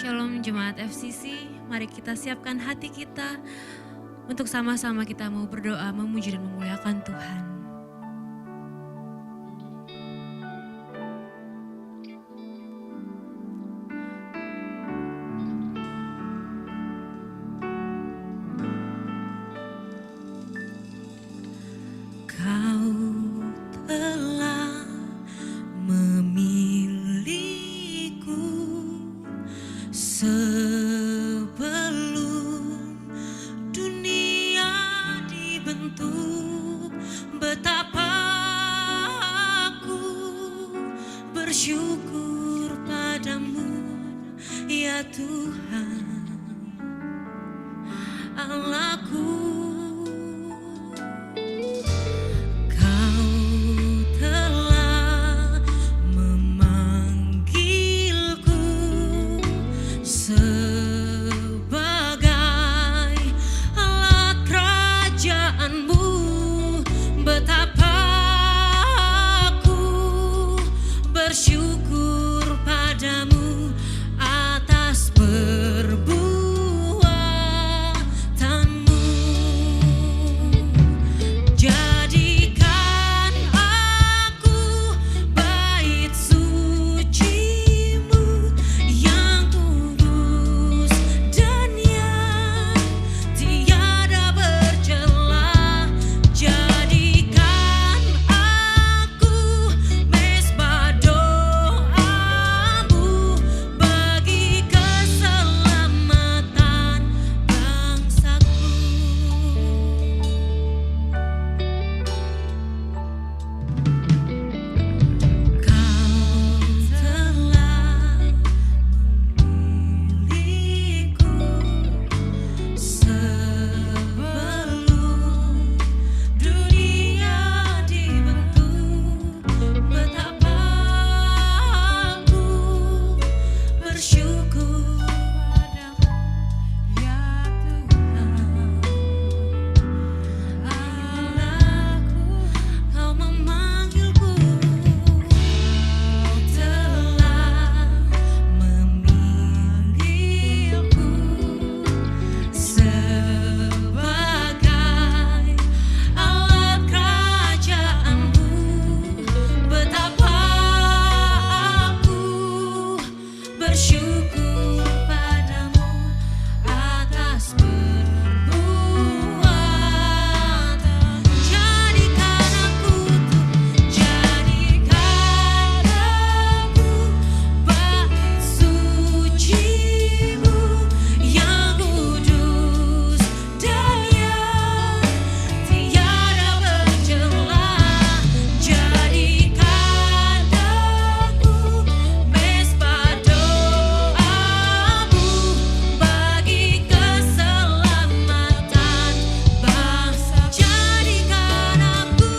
Shalom Jemaat FCC, mari kita siapkan hati kita untuk sama-sama kita mau berdoa, memuji dan memuliakan Tuhan. Bersyukur padamu ya Tuhan Allahku. Kau telah memanggilku sebagai alat kerajaanmu. Betapa bersyukur padamu atas perbuatanmu. Jadikan aku bait suci-Mu yang kudus dan yang tiada bercela. Jadikan aku mezbah doamu bagi keselamatan bangsaku. Kau telah memilihku sebelum dunia dibentuk. Betapa aku bersyukur padamu ya Tuhan Allahku. Kau memanggilku, Kau telah memilihku sebagai alat kerajaanmu. Betapa aku bersyukur padamu atas perbuatan. Jadikan aku bait suci-Mu yang kudus dan yang tiada bercela. Jadikan aku mezbah doamu bagi keselamatan bangsa. Jadikan aku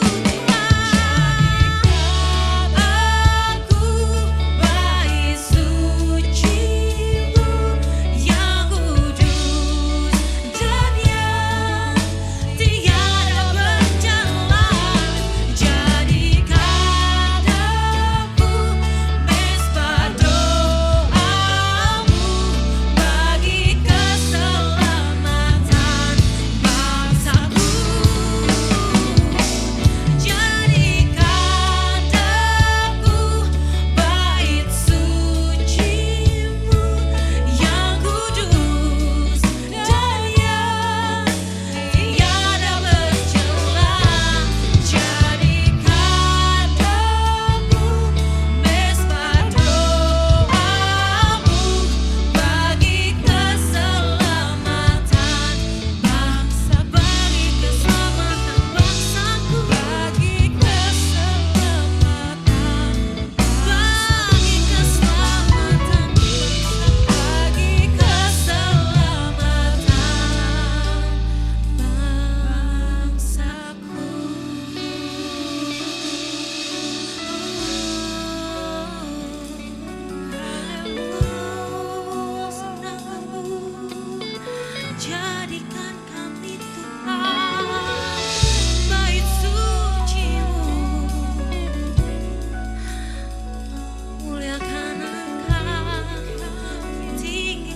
bait suci-Mu yang kudus dan yang tiada bercela. Jadikan aku mezbah doamu bagi keselamatan bangsaku. Jadikan aku bait suci-Mu yang kudus dan yang tiada bercela. Jadikan aku mezbah doamu bagi keselamatan bangsa, bagi keselamatan bangsaku, bagi keselamatan, bagi keselamatan, bagi keselamatan bangsaku. Jadikan kami Tuhan bait suci-Mu. Muliakan Engkau, tinggi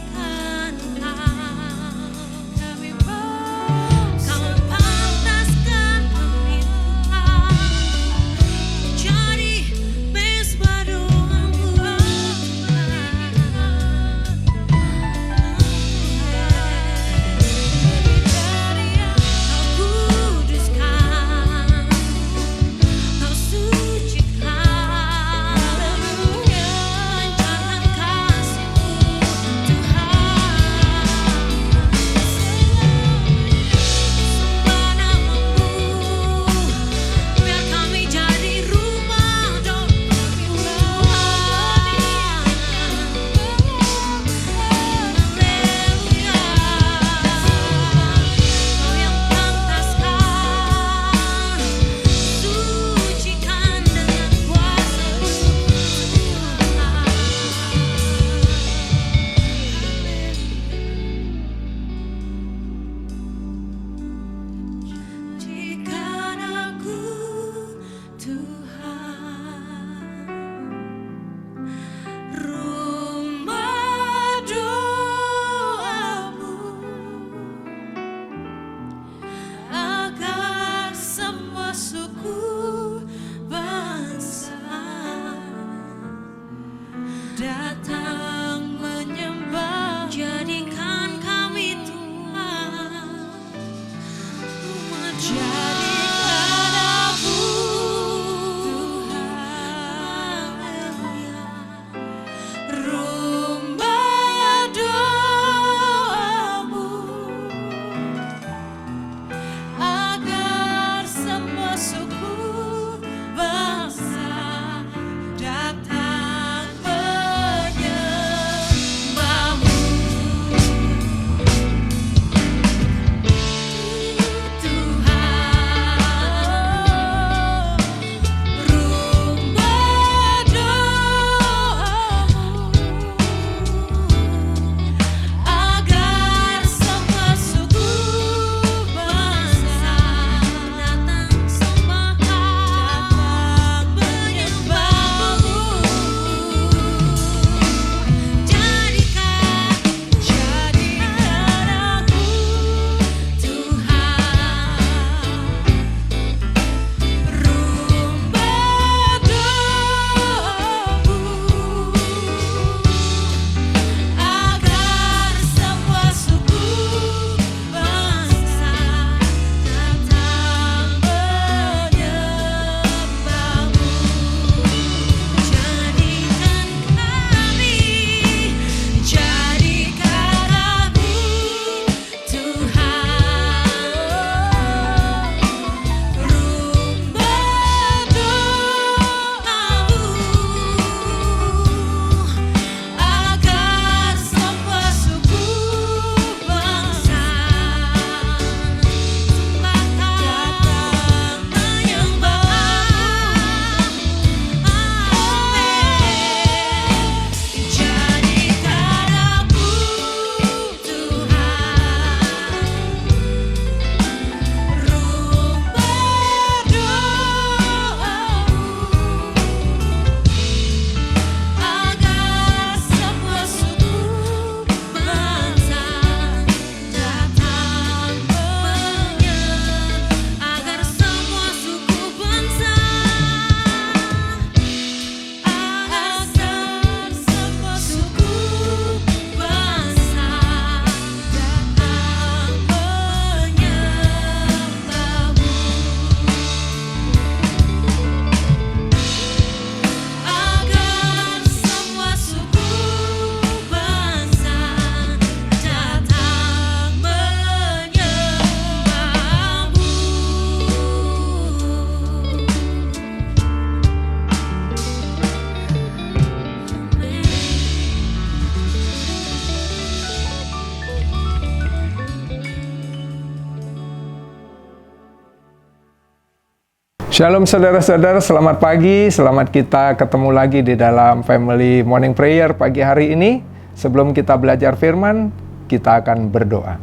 Shalom saudara-saudara, selamat pagi, selamat kita ketemu lagi di dalam Family Morning Prayer pagi hari ini. Sebelum kita belajar firman, kita akan berdoa.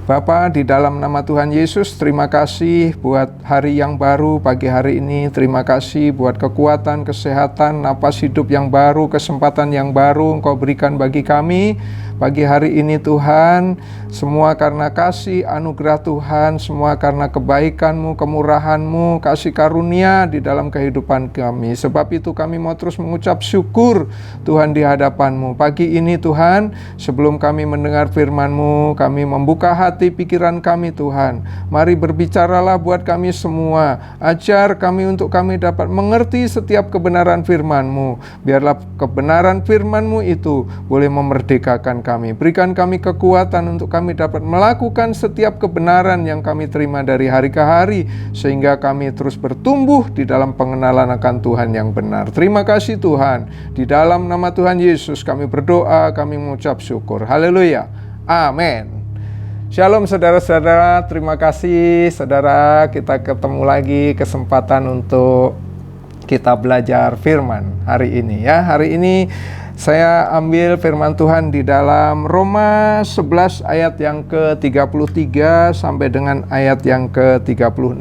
Bapa, di dalam nama Tuhan Yesus, terima kasih buat hari yang baru pagi hari ini. Terima kasih buat kekuatan, kesehatan, napas hidup yang baru, kesempatan yang baru Engkau berikan bagi kami. Pagi hari ini Tuhan, semua karena kasih anugerah Tuhan, semua karena kebaikan-Mu, kemurahan-Mu, kasih karunia di dalam kehidupan kami. Sebab itu kami mau terus mengucap syukur Tuhan di hadapan-Mu. Pagi ini Tuhan, sebelum kami mendengar firman-Mu, kami membuka hati pikiran kami Tuhan. Mari berbicaralah buat kami semua. Ajar kami untuk kami dapat mengerti setiap kebenaran firman-Mu. Biarlah kebenaran firman-Mu itu boleh memerdekakan kami. Berikan kami kekuatan untuk kami dapat melakukan setiap kebenaran yang kami terima dari hari ke hari, sehingga kami terus bertumbuh di dalam pengenalan akan Tuhan yang benar. Terima kasih Tuhan. Di dalam nama Tuhan Yesus kami berdoa, kami mengucap syukur. Haleluya. Amin. Shalom saudara-saudara, terima kasih saudara, kita ketemu lagi kesempatan untuk kita belajar firman hari ini ya. Hari ini saya ambil firman Tuhan di dalam Roma 11 ayat yang ke-33 sampai dengan ayat yang ke-36.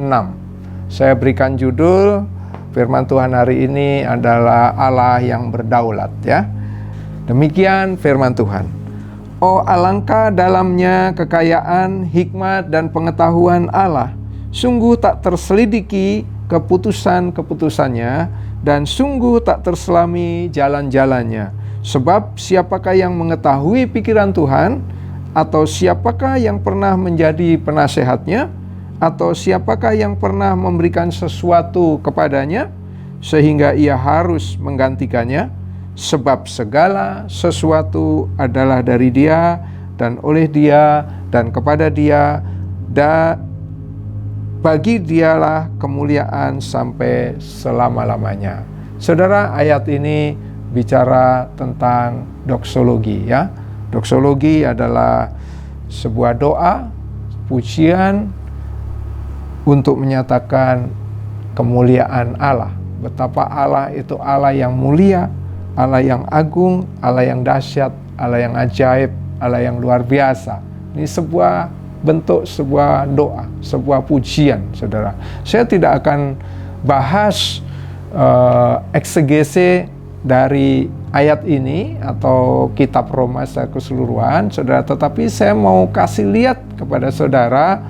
Saya berikan judul firman Tuhan hari ini adalah Allah yang berdaulat ya. Demikian firman Tuhan. Oh, alangkah dalamnya kekayaan, hikmat dan pengetahuan Allah. Sungguh tak terselidiki keputusan-keputusannya dan sungguh tak terselami jalan-jalannya. Sebab siapakah yang mengetahui pikiran Tuhan? Atau siapakah yang pernah menjadi penasehatnya? Atau siapakah yang pernah memberikan sesuatu kepadanya sehingga ia harus menggantikannya? Sebab segala sesuatu adalah dari Dia dan oleh Dia dan kepada Dia, dan bagi Dialah kemuliaan sampai selama-lamanya. Saudara, ayat ini bicara tentang doksologi ya. Doksologi adalah sebuah doa, pujian untuk menyatakan kemuliaan Allah. Betapa Allah itu Allah yang mulia, Allah yang agung, Allah yang dahsyat, Allah yang ajaib, Allah yang luar biasa. Ini sebuah bentuk sebuah doa, sebuah pujian, saudara. Saya tidak akan bahas eksegese dari ayat ini atau kitab Roma secara keseluruhan, saudara. Tetapi saya mau kasih lihat kepada saudara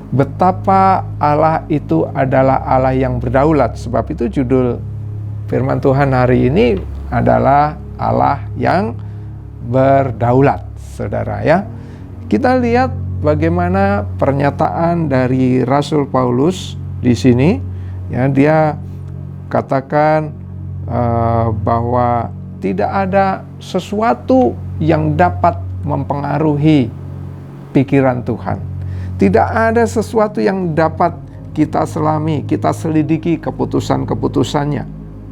betapa Allah itu adalah Allah yang berdaulat. Sebab itu judul firman Tuhan hari ini adalah Allah yang berdaulat, saudara ya. Kita lihat bagaimana pernyataan dari Rasul Paulus di sini ya. Dia katakan bahwa tidak ada sesuatu yang dapat mempengaruhi pikiran Tuhan. Tidak ada sesuatu yang dapat kita selami, kita selidiki keputusan-keputusannya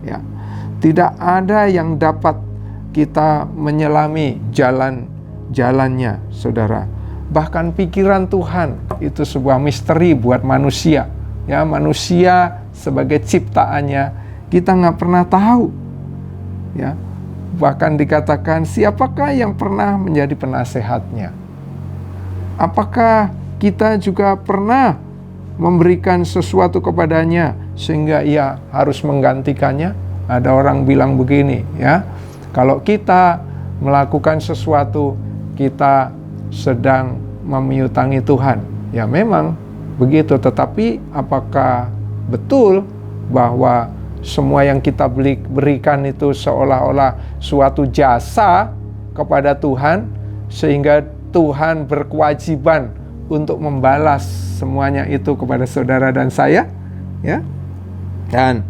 ya. Tidak ada yang dapat kita menyelami jalan-jalannya, saudara. Bahkan pikiran Tuhan itu sebuah misteri buat manusia ya. Manusia sebagai ciptaannya kita nggak pernah tahu ya. Bahkan dikatakan, siapakah yang pernah menjadi penasehatnya? Apakah kita juga pernah memberikan sesuatu kepadanya sehingga ia harus menggantikannya? Ada orang bilang begini ya, kalau kita melakukan sesuatu, kita sedang memiutangi Tuhan. Ya memang begitu, tetapi apakah betul bahwa semua yang kita berikan itu seolah-olah suatu jasa kepada Tuhan, sehingga Tuhan berkewajiban untuk membalas semuanya itu kepada saudara dan saya ya. Dan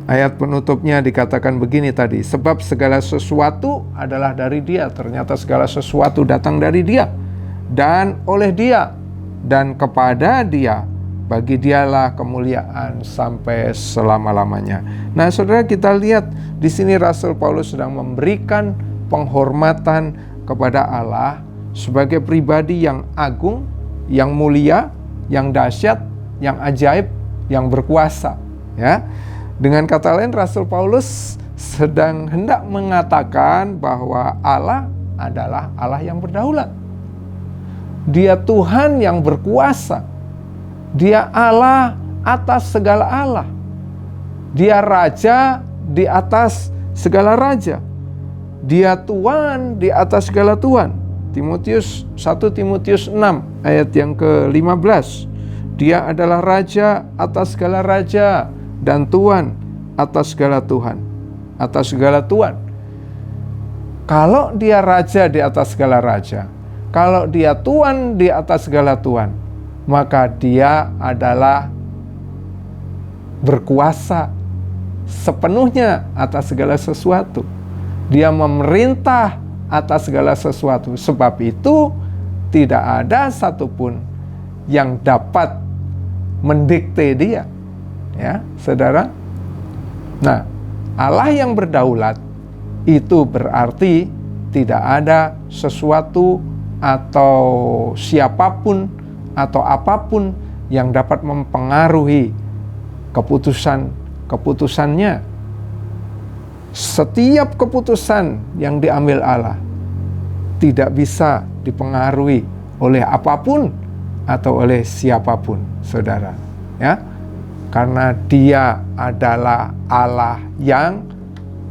ayat penutupnya dikatakan begini tadi, sebab segala sesuatu adalah dari Dia. Ternyata segala sesuatu datang dari Dia dan oleh Dia dan kepada Dia. Bagi Dialah kemuliaan sampai selama-lamanya. Nah, saudara, kita lihat di sini Rasul Paulus sedang memberikan penghormatan kepada Allah sebagai pribadi yang agung, yang mulia, yang dahsyat, yang ajaib, yang berkuasa, ya. Dengan kata lain, Rasul Paulus sedang hendak mengatakan bahwa Allah adalah Allah yang berdaulat. Dia Tuhan yang berkuasa. Dia Allah atas segala Allah. Dia Raja di atas segala raja. Dia Tuhan di atas segala Tuhan. 1 Timotius 6 ayat yang ke-15. Dia adalah Raja atas segala raja dan Tuhan atas segala Tuhan. Atas segala Tuhan. Kalau dia Raja di atas segala raja, kalau dia Tuhan di atas segala Tuhan, maka dia adalah berkuasa sepenuhnya atas segala sesuatu. Dia memerintah atas segala sesuatu. Sebab itu tidak ada satupun yang dapat mendikte dia. Ya, saudara. Nah, Allah yang berdaulat itu berarti tidak ada sesuatu atau siapapun atau apapun yang dapat mempengaruhi keputusannya. Setiap keputusan yang diambil Allah tidak bisa dipengaruhi oleh apapun atau oleh siapapun, saudara. Ya, karena Dia adalah Allah yang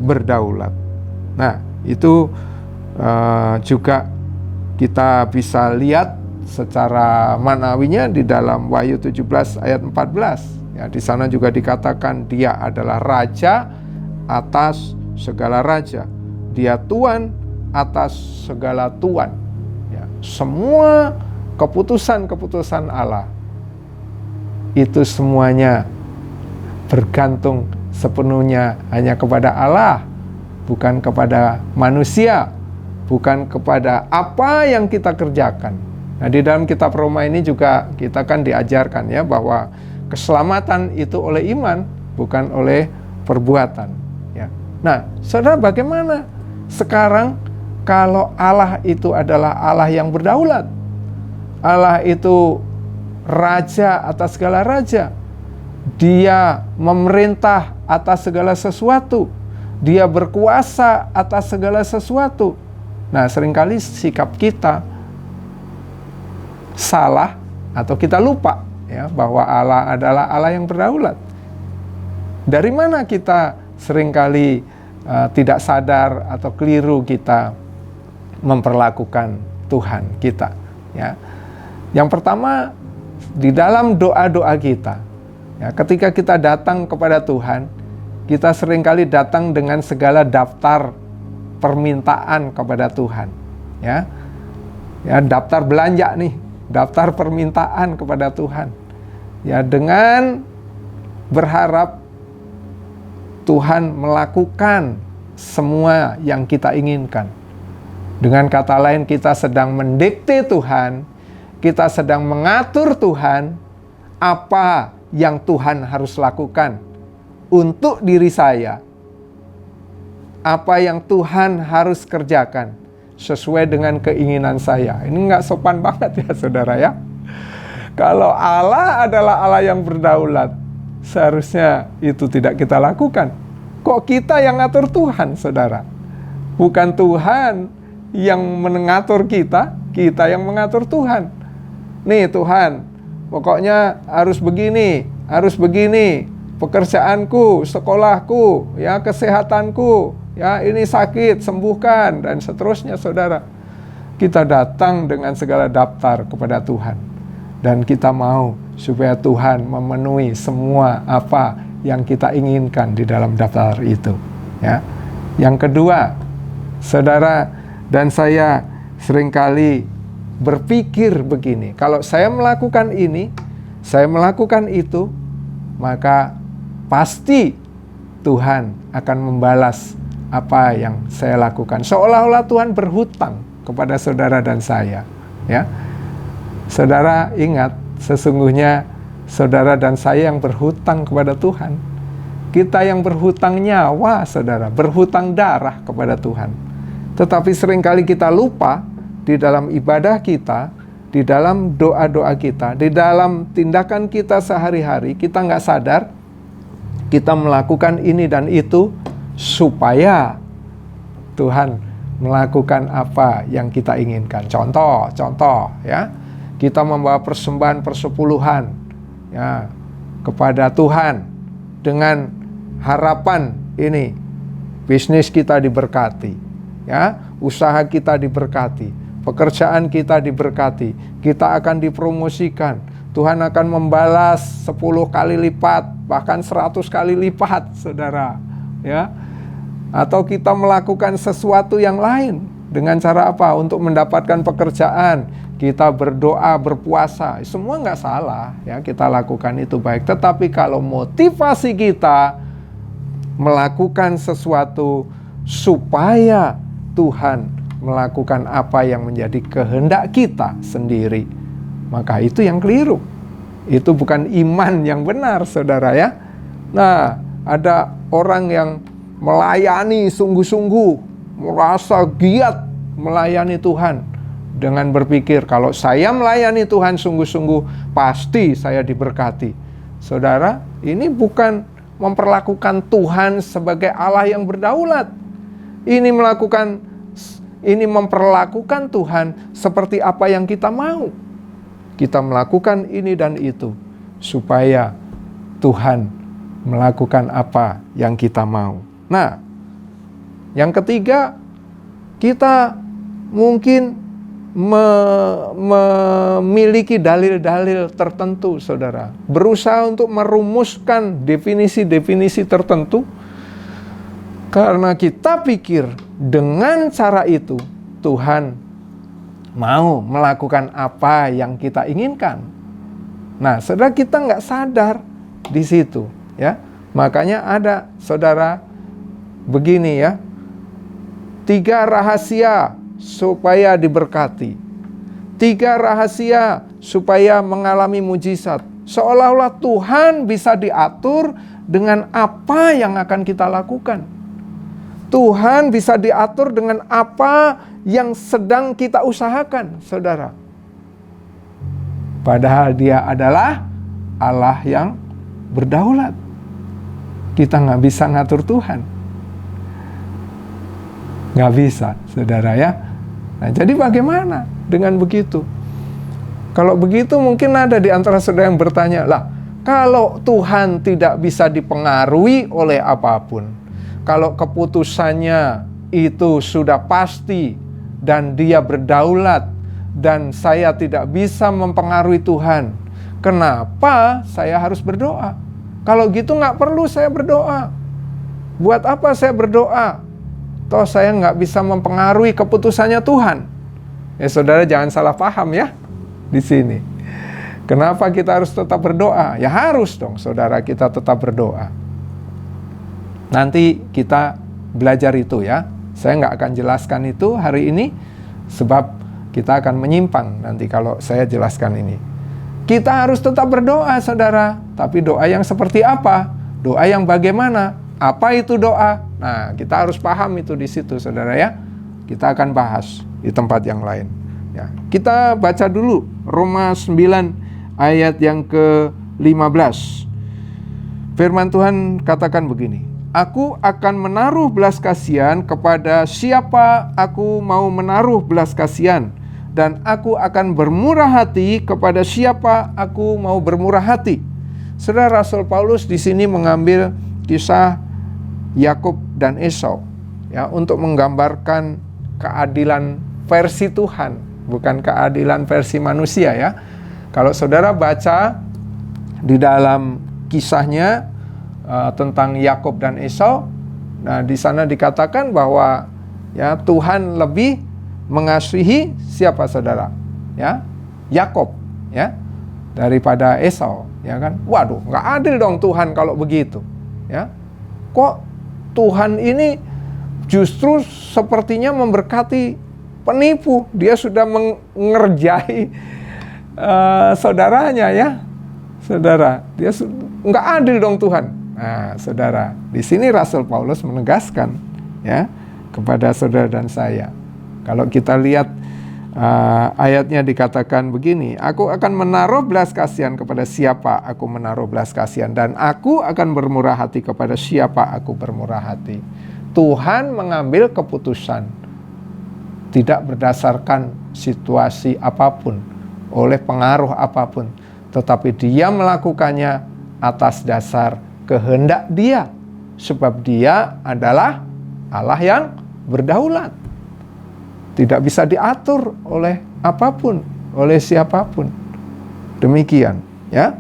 berdaulat. Nah, itu juga kita bisa lihat secara manawinya di dalam Wahyu 17 ayat 14. Ya, di sana juga dikatakan Dia adalah Raja atas segala raja. Dia Tuhan atas segala Tuhan. Ya, semua keputusan-keputusan Allah itu semuanya bergantung sepenuhnya hanya kepada Allah, bukan kepada manusia, bukan kepada apa yang kita kerjakan. Nah, di dalam kitab Roma ini juga kita kan diajarkan ya bahwa keselamatan itu oleh iman, bukan oleh perbuatan. Ya. Nah, saudara, bagaimana sekarang kalau Allah itu adalah Allah yang berdaulat? Allah itu Raja atas segala raja. Dia memerintah atas segala sesuatu. Dia berkuasa atas segala sesuatu. Nah, seringkali sikap kita salah atau kita lupa ya bahwa Allah adalah Allah yang berdaulat. Dari mana kita seringkali tidak sadar atau keliru kita memperlakukan Tuhan kita, ya. Yang pertama, di dalam doa-doa kita, ya, ketika kita datang kepada Tuhan, kita seringkali datang dengan segala daftar permintaan kepada Tuhan, ya. Ya, daftar belanja nih, daftar permintaan kepada Tuhan. Ya, dengan berharap Tuhan melakukan semua yang kita inginkan. Dengan kata lain, kita sedang mendikte Tuhan, kita sedang mengatur Tuhan apa yang Tuhan harus lakukan untuk diri saya. Apa yang Tuhan harus kerjakan sesuai dengan keinginan saya. Ini nggak sopan banget ya saudara ya. Kalau Allah adalah Allah yang berdaulat, seharusnya itu tidak kita lakukan. Kok kita yang ngatur Tuhan, saudara? Bukan Tuhan yang mengatur kita, kita yang mengatur Tuhan. Nih Tuhan, pokoknya harus begini, pekerjaanku, sekolahku, ya, kesehatanku, ya, ini sakit, sembuhkan, dan seterusnya, saudara. Kita datang dengan segala daftar kepada Tuhan. Dan kita mau supaya Tuhan memenuhi semua apa yang kita inginkan di dalam daftar itu. Ya. Yang kedua, saudara dan saya seringkali berpikir begini, kalau saya melakukan ini, saya melakukan itu, maka pasti Tuhan akan membalas apa yang saya lakukan. Seolah-olah Tuhan berhutang kepada saudara dan saya. Ya. Saudara ingat, sesungguhnya saudara dan saya yang berhutang kepada Tuhan. Kita yang berhutang nyawa, saudara, berhutang darah kepada Tuhan. Tetapi seringkali kita lupa di dalam ibadah kita, di dalam doa-doa kita, di dalam tindakan kita sehari-hari, kita nggak sadar, kita melakukan ini dan itu supaya Tuhan melakukan apa yang kita inginkan. Contoh ya, kita membawa persembahan persepuluhan ya kepada Tuhan dengan harapan ini bisnis kita diberkati, ya, usaha kita diberkati, pekerjaan kita diberkati, kita akan dipromosikan, Tuhan akan membalas 10 kali lipat, bahkan 100 kali lipat, saudara, ya. Atau kita melakukan sesuatu yang lain dengan cara apa? Untuk mendapatkan pekerjaan, kita berdoa, berpuasa, semua nggak salah, ya, kita lakukan itu baik. Tetapi kalau motivasi kita melakukan sesuatu supaya Tuhan melakukan apa yang menjadi kehendak kita sendiri, maka itu yang keliru. Itu bukan iman yang benar, saudara, ya. Nah, ada orang yang melayani sungguh-sungguh, merasa giat melayani Tuhan dengan berpikir, kalau saya melayani Tuhan sungguh-sungguh, pasti saya diberkati. Saudara, ini bukan memperlakukan Tuhan sebagai Allah yang berdaulat. Ini memperlakukan Tuhan seperti apa yang kita mau. Kita melakukan ini dan itu supaya Tuhan melakukan apa yang kita mau. Nah, yang ketiga, kita mungkin memiliki dalil-dalil tertentu, saudara. Berusaha untuk merumuskan definisi-definisi tertentu. Karena kita pikir dengan cara itu Tuhan mau melakukan apa yang kita inginkan. Nah, saudara, kita nggak sadar di situ, ya. Makanya ada, saudara, begini ya, 3 rahasia supaya diberkati, 3 rahasia supaya mengalami mujizat. Seolah-olah Tuhan bisa diatur dengan apa yang akan kita lakukan. Tuhan bisa diatur dengan apa yang sedang kita usahakan, saudara. Padahal Dia adalah Allah yang berdaulat. Kita nggak bisa ngatur Tuhan. Nggak bisa, saudara, ya. Nah, jadi bagaimana dengan begitu? Kalau begitu mungkin ada di antara saudara yang bertanya, lah, kalau Tuhan tidak bisa dipengaruhi oleh apapun, kalau keputusannya itu sudah pasti dan Dia berdaulat dan saya tidak bisa mempengaruhi Tuhan, kenapa saya harus berdoa? Kalau gitu nggak perlu saya berdoa. Buat apa saya berdoa? Toh saya nggak bisa mempengaruhi keputusannya Tuhan. Ya, saudara, jangan salah paham ya di sini. Kenapa kita harus tetap berdoa? Ya harus dong, saudara, kita tetap berdoa. Nanti kita belajar itu ya. Saya nggak akan jelaskan itu hari ini, sebab kita akan menyimpang nanti kalau saya jelaskan ini. Kita harus tetap berdoa, saudara. Tapi doa yang seperti apa? Doa yang bagaimana? Apa itu doa? Nah, kita harus paham itu di situ, saudara, ya. Kita akan bahas di tempat yang lain. Ya, kita baca dulu Roma 9 ayat yang ke-15. Firman Tuhan katakan begini, Aku akan menaruh belas kasihan kepada siapa aku mau menaruh belas kasihan, dan aku akan bermurah hati kepada siapa aku mau bermurah hati. Saudara, Rasul Paulus di sini mengambil kisah Yakub dan Esau, ya, untuk menggambarkan keadilan versi Tuhan, bukan keadilan versi manusia, ya. Kalau saudara baca di dalam kisahnya tentang Yakub dan Esau, nah di sana dikatakan bahwa ya Tuhan lebih mengasihi siapa, saudara? Ya, Yakub, ya, daripada Esau, ya kan? Waduh, nggak adil dong Tuhan kalau begitu, ya. Kok Tuhan ini justru sepertinya memberkati penipu? Dia sudah mengerjai saudaranya, ya, saudara. Dia nggak adil dong Tuhan. Nah, saudara, di sini Rasul Paulus menegaskan, ya, kepada saudara dan saya. Kalau kita lihat ayatnya dikatakan begini, aku akan menaruh belas kasihan kepada siapa aku menaruh belas kasihan, dan aku akan bermurah hati kepada siapa aku bermurah hati. Tuhan mengambil keputusan tidak berdasarkan situasi apapun, oleh pengaruh apapun, tetapi dia melakukannya atas dasar kehendak dia, sebab dia adalah Allah yang berdaulat. Tidak bisa diatur oleh apapun, oleh siapapun. Demikian, ya.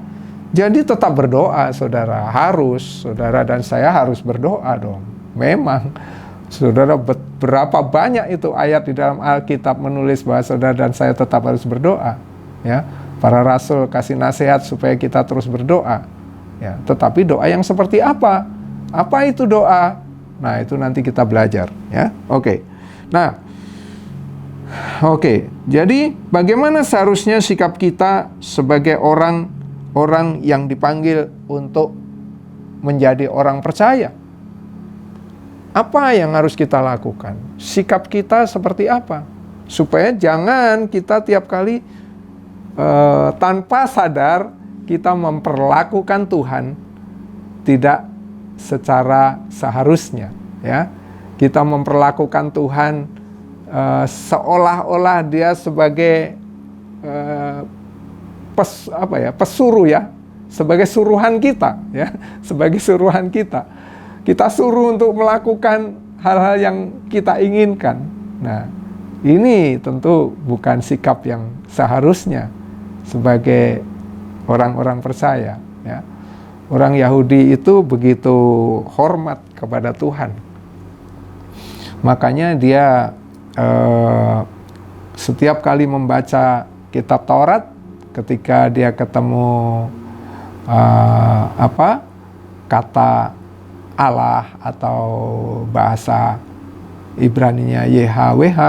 Jadi tetap berdoa, saudara. Saudara dan saya harus berdoa dong. Memang, saudara, berapa banyak itu ayat di dalam Alkitab menulis bahwa saudara dan saya tetap harus berdoa. Ya, para rasul kasih nasihat supaya kita terus berdoa. Ya, tetapi doa yang seperti apa? Apa itu doa? Nah, itu nanti kita belajar. Ya, oke. Nah. Oke, jadi bagaimana seharusnya sikap kita sebagai orang yang dipanggil untuk menjadi orang percaya? Apa yang harus kita lakukan? Sikap kita seperti apa? Supaya jangan kita tiap kali tanpa sadar kita memperlakukan Tuhan tidak secara seharusnya, ya. Kita memperlakukan Tuhan seolah-olah dia sebagai pesuruh, ya, sebagai suruhan kita, ya, sebagai suruhan kita. Kita suruh untuk melakukan hal-hal yang kita inginkan. Nah, ini tentu bukan sikap yang seharusnya sebagai orang-orang percaya, ya. Orang Yahudi itu begitu hormat kepada Tuhan. Makanya dia setiap kali membaca kitab Taurat, ketika dia ketemu kata Allah atau bahasa Ibraninya YHWH,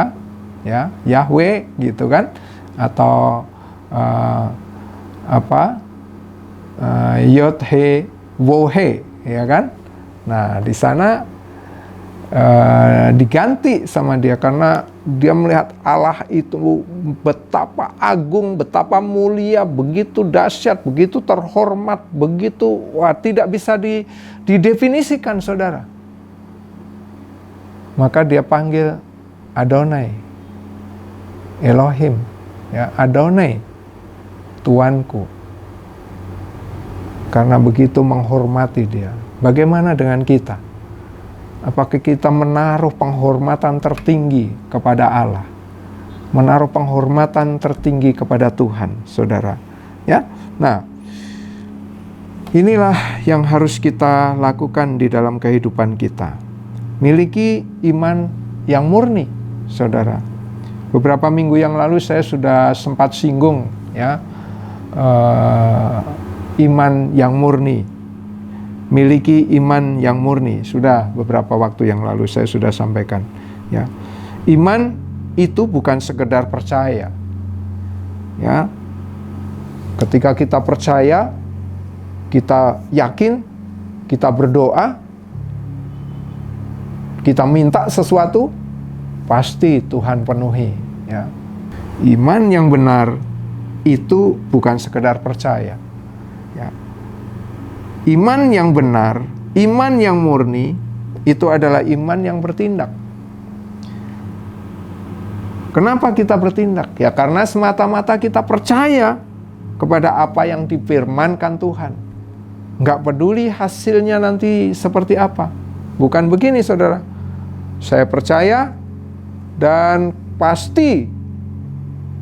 ya, Yahweh gitu kan, atau Yod He Wo He, ya kan. Nah, di sana diganti sama dia karena dia melihat Allah itu betapa agung, betapa mulia, begitu dahsyat, begitu terhormat, begitu tidak bisa didefinisikan, saudara. Maka dia panggil Adonai, Elohim, ya, Adonai, Tuanku. Karena begitu menghormati dia. Bagaimana dengan kita? Apakah kita menaruh penghormatan tertinggi kepada Allah? Menaruh penghormatan tertinggi kepada Tuhan, saudara. Ya, nah, inilah yang harus kita lakukan di dalam kehidupan kita. Miliki iman yang murni, saudara. Beberapa minggu yang lalu saya sudah sempat singgung, ya, iman yang murni. Miliki iman yang murni. Sudah beberapa waktu yang lalu saya sudah sampaikan, ya. Iman itu bukan sekedar percaya, ya. Ketika kita percaya, kita yakin, kita berdoa, kita minta sesuatu, pasti Tuhan penuhi, ya. Iman yang benar itu bukan sekedar percaya, ya. Iman yang benar, iman yang murni, itu adalah iman yang bertindak. Kenapa kita bertindak? Ya karena semata-mata kita percaya kepada apa yang difirmankan Tuhan. Nggak peduli hasilnya nanti seperti apa. Bukan begini, saudara. Saya percaya dan pasti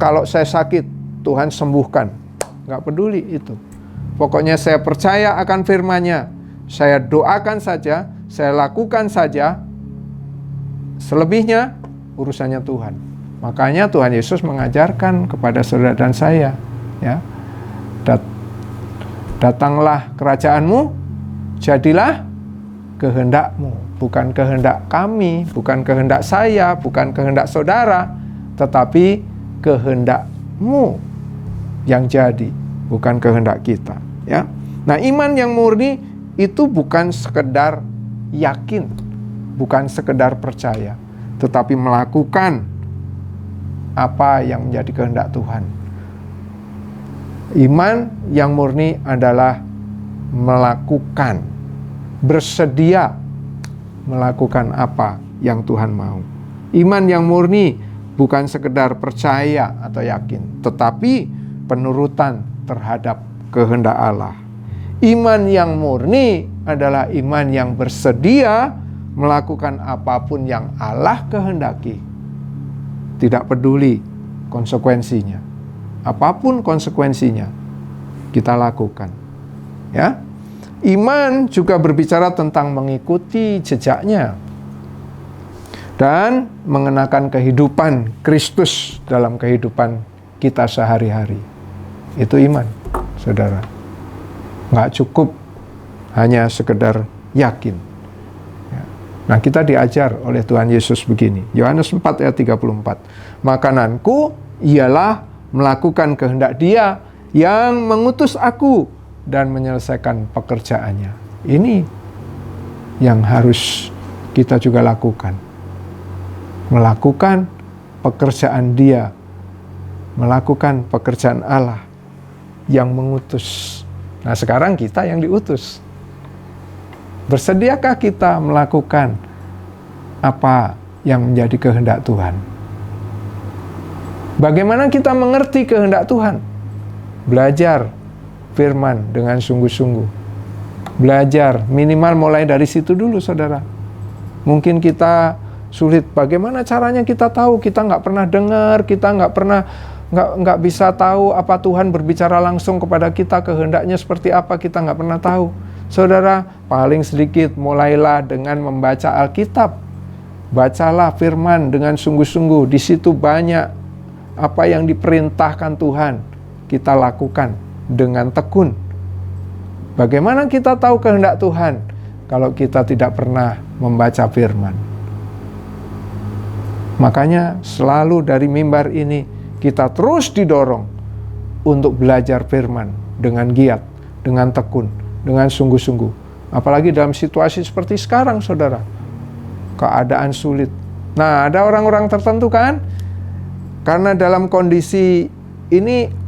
kalau saya sakit, Tuhan sembuhkan. Nggak peduli itu. Pokoknya saya percaya akan firman-Nya. Saya doakan saja, saya lakukan saja. Selebihnya urusannya Tuhan. Makanya Tuhan Yesus mengajarkan kepada saudara dan saya, ya. Datanglah kerajaan-Mu, jadilah kehendak-Mu. Bukan kehendak kami, bukan kehendak saya, bukan kehendak saudara, tetapi kehendak-Mu yang jadi, bukan kehendak kita. Ya, nah iman yang murni itu bukan sekedar yakin, bukan sekedar percaya, tetapi melakukan apa yang menjadi kehendak Tuhan. Iman yang murni adalah melakukan, bersedia melakukan apa yang Tuhan mau. Iman yang murni bukan sekedar percaya atau yakin, tetapi penurutan terhadap kehendak Allah. Iman yang murni adalah iman yang bersedia melakukan apapun yang Allah kehendaki. Tidak peduli konsekuensinya. Apapun konsekuensinya, kita lakukan. Ya. Iman juga berbicara tentang mengikuti jejaknya dan mengenakan kehidupan Kristus dalam kehidupan kita sehari-hari. Itu iman, saudara. Nggak cukup hanya sekedar yakin. Ya. Nah, kita diajar oleh Tuhan Yesus begini. Yohanes 4 ayat 34. Makananku ialah melakukan kehendak Dia yang mengutus aku dan menyelesaikan pekerjaannya. Ini yang harus kita juga lakukan. Melakukan pekerjaan Dia, melakukan pekerjaan Allah yang mengutus. Nah, sekarang kita yang diutus. Bersediakah kita melakukan apa yang menjadi kehendak Tuhan? Bagaimana kita mengerti kehendak Tuhan? Belajar firman dengan sungguh-sungguh. Belajar, minimal mulai dari situ dulu, saudara. Mungkin kita sulit, bagaimana caranya kita tahu? Kita nggak pernah dengar, kita nggak bisa tahu apa Tuhan berbicara langsung kepada kita, kehendaknya seperti apa, kita nggak pernah tahu. Saudara, paling sedikit mulailah dengan membaca Alkitab. Bacalah firman dengan sungguh-sungguh. Di situ banyak apa yang diperintahkan Tuhan, kita lakukan dengan tekun. Bagaimana kita tahu kehendak Tuhan kalau kita tidak pernah membaca firman? Makanya selalu dari mimbar ini kita terus didorong untuk belajar firman dengan giat, dengan tekun, dengan sungguh-sungguh. Apalagi dalam situasi seperti sekarang, saudara. Keadaan sulit. Nah, ada orang-orang tertentu kan, karena dalam kondisi ini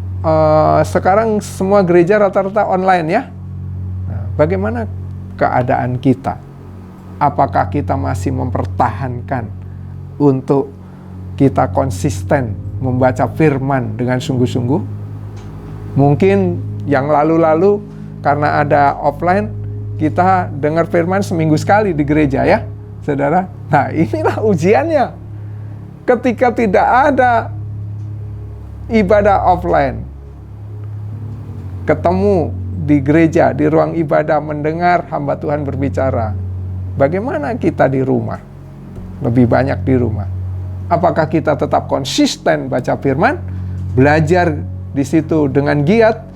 sekarang semua gereja rata-rata online ya. Nah, bagaimana keadaan kita? Apakah kita masih mempertahankan untuk kita konsisten membaca firman dengan sungguh-sungguh? Mungkin yang lalu-lalu karena ada offline, kita dengar firman seminggu sekali di gereja ya, saudara. Nah, inilah ujiannya. Ketika tidak ada ibadah offline, ketemu di gereja, di ruang ibadah, mendengar hamba Tuhan berbicara. Bagaimana kita di rumah? Lebih banyak di rumah. Apakah kita tetap konsisten baca firman, belajar di situ dengan giat,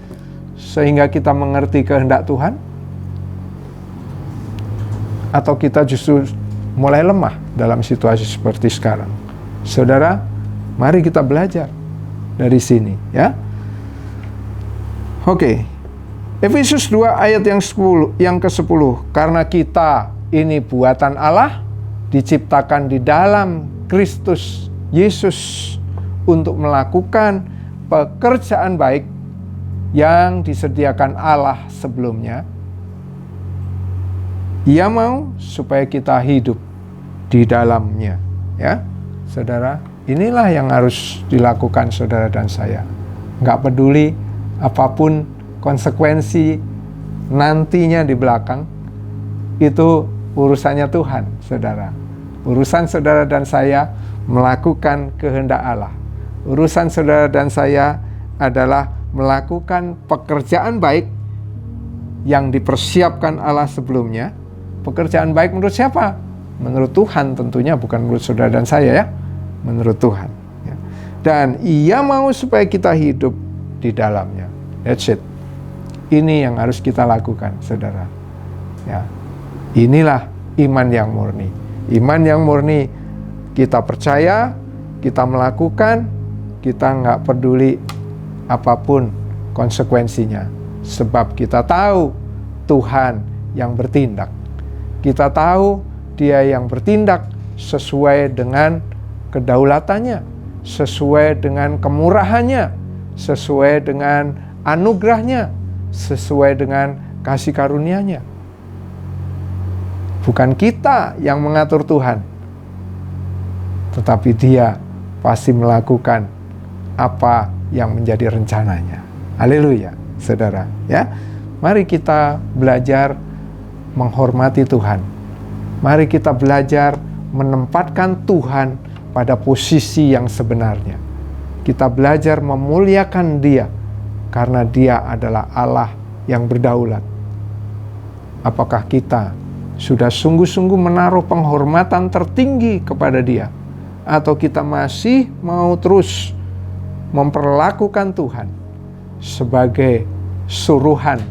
sehingga kita mengerti kehendak Tuhan? Atau kita justru mulai lemah dalam situasi seperti sekarang? Saudara, mari kita belajar dari sini ya. Oke. Efesus 2 ayat yang ke-10. Karena kita ini buatan Allah, diciptakan di dalam Kristus Yesus untuk melakukan pekerjaan baik yang disediakan Allah sebelumnya. Ia mau supaya kita hidup di dalamnya, ya. Saudara, inilah yang harus dilakukan saudara dan saya. Nggak peduli apapun konsekuensi nantinya di belakang, itu urusannya Tuhan, saudara. Urusan saudara dan saya melakukan kehendak Allah. Urusan saudara dan saya adalah melakukan pekerjaan baik yang dipersiapkan Allah sebelumnya. Pekerjaan baik menurut siapa? Menurut Tuhan tentunya, bukan menurut saudara dan saya ya. Menurut Tuhan. Ya. Dan Ia mau supaya kita hidup di dalamnya. That's it. Ini yang harus kita lakukan, saudara. Ya. Inilah iman yang murni. Iman yang murni, kita percaya, kita melakukan, kita nggak peduli apapun konsekuensinya. Sebab kita tahu Tuhan yang bertindak. Kita tahu Dia yang bertindak sesuai dengan kedaulatannya, sesuai dengan kemurahannya, sesuai dengan anugerahnya, sesuai dengan kasih karunia-Nya. Bukan kita yang mengatur Tuhan, tetapi Dia pasti melakukan apa yang menjadi rencananya. Haleluya, saudara. Ya, mari kita belajar menghormati Tuhan. Mari kita belajar menempatkan Tuhan pada posisi yang sebenarnya. Kita belajar memuliakan Dia karena Dia adalah Allah yang berdaulat. Apakah kita sudah sungguh-sungguh menaruh penghormatan tertinggi kepada Dia, atau kita masih mau terus memperlakukan Tuhan sebagai suruhan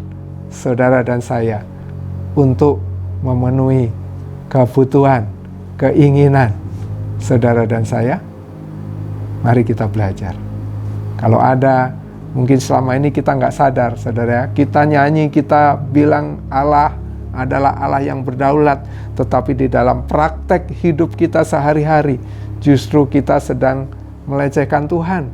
saudara dan saya untuk memenuhi kebutuhan, keinginan saudara dan saya? Mari kita belajar. Kalau ada, mungkin selama ini kita nggak sadar, saudara, kita nyanyi, kita bilang Allah adalah Allah yang berdaulat, tetapi di dalam praktek hidup kita sehari-hari, justru kita sedang melecehkan Tuhan.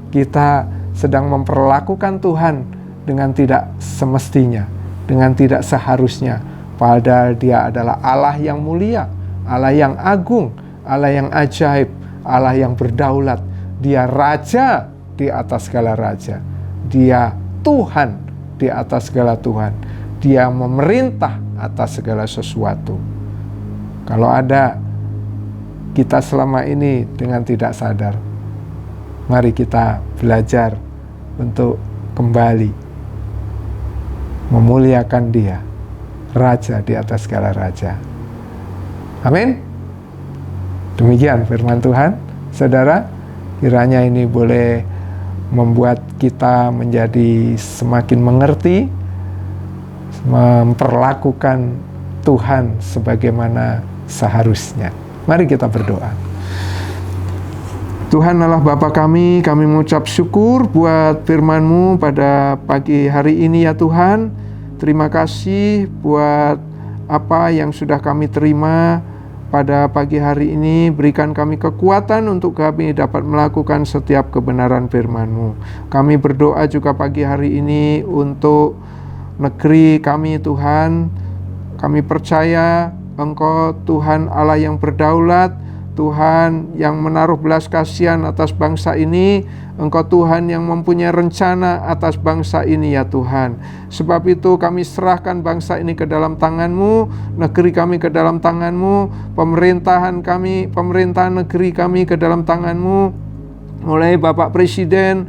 Kita sedang memperlakukan Tuhan dengan tidak semestinya, dengan tidak seharusnya. Padahal Dia adalah Allah yang mulia, Allah yang agung, Allah yang ajaib, Allah yang berdaulat. Dia Raja di atas segala raja. Dia Tuhan di atas segala Tuhan. Dia memerintah atas segala sesuatu. Kalau ada kita selama ini dengan tidak sadar, mari kita belajar untuk kembali memuliakan Dia, Raja di atas segala raja. Amin. Demikian firman Tuhan, saudara. Kiranya ini boleh membuat kita menjadi semakin mengerti, memperlakukan Tuhan sebagaimana seharusnya. Mari kita berdoa. Tuhan Allah Bapa kami mengucap syukur buat firman-Mu pada pagi hari ini ya Tuhan. Terima kasih buat apa yang sudah kami terima pada pagi hari ini. Berikan kami kekuatan untuk kami dapat melakukan setiap kebenaran firman-Mu. Kami berdoa juga pagi hari ini untuk negeri kami Tuhan. Kami percaya Engkau Tuhan Allah yang berdaulat, Tuhan yang menaruh belas kasihan atas bangsa ini. Engkau Tuhan yang mempunyai rencana atas bangsa ini ya Tuhan. Sebab itu kami serahkan bangsa ini ke dalam tangan-Mu, negeri kami ke dalam tangan-Mu, pemerintahan negeri kami ke dalam tangan-Mu, mulai Bapak Presiden,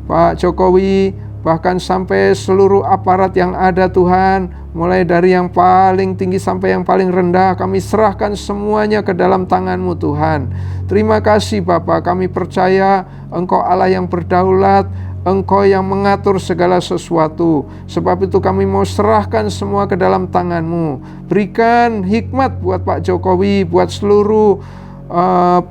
Pak Jokowi, bahkan sampai seluruh aparat yang ada Tuhan, mulai dari yang paling tinggi sampai yang paling rendah, kami serahkan semuanya ke dalam tangan-Mu Tuhan. Terima kasih Bapa, kami percaya Engkau Allah yang berdaulat, Engkau yang mengatur segala sesuatu. Sebab itu kami mau serahkan semua ke dalam tangan-Mu. Berikan hikmat buat Pak Jokowi, buat seluruh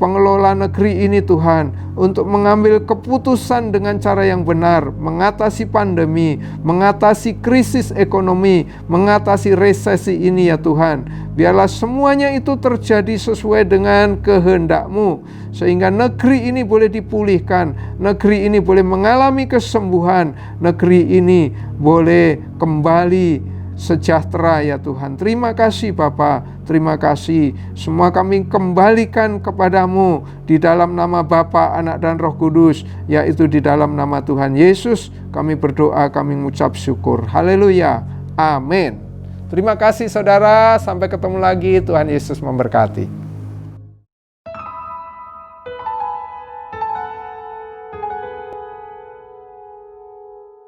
pengelola negeri ini Tuhan, untuk mengambil keputusan dengan cara yang benar, mengatasi pandemi, mengatasi krisis ekonomi, mengatasi resesi ini ya Tuhan. Biarlah semuanya itu terjadi sesuai dengan kehendak-Mu, sehingga negeri ini boleh dipulihkan, negeri ini boleh mengalami kesembuhan, negeri ini boleh kembali sejahtera ya Tuhan. Terima kasih Bapa, terima kasih. Semua kami kembalikan kepadamu di dalam nama Bapa, Anak dan Roh Kudus, yaitu di dalam nama Tuhan Yesus. Kami berdoa, kami mengucap syukur. Haleluya, amin. Terima kasih saudara, sampai ketemu lagi. Tuhan Yesus memberkati.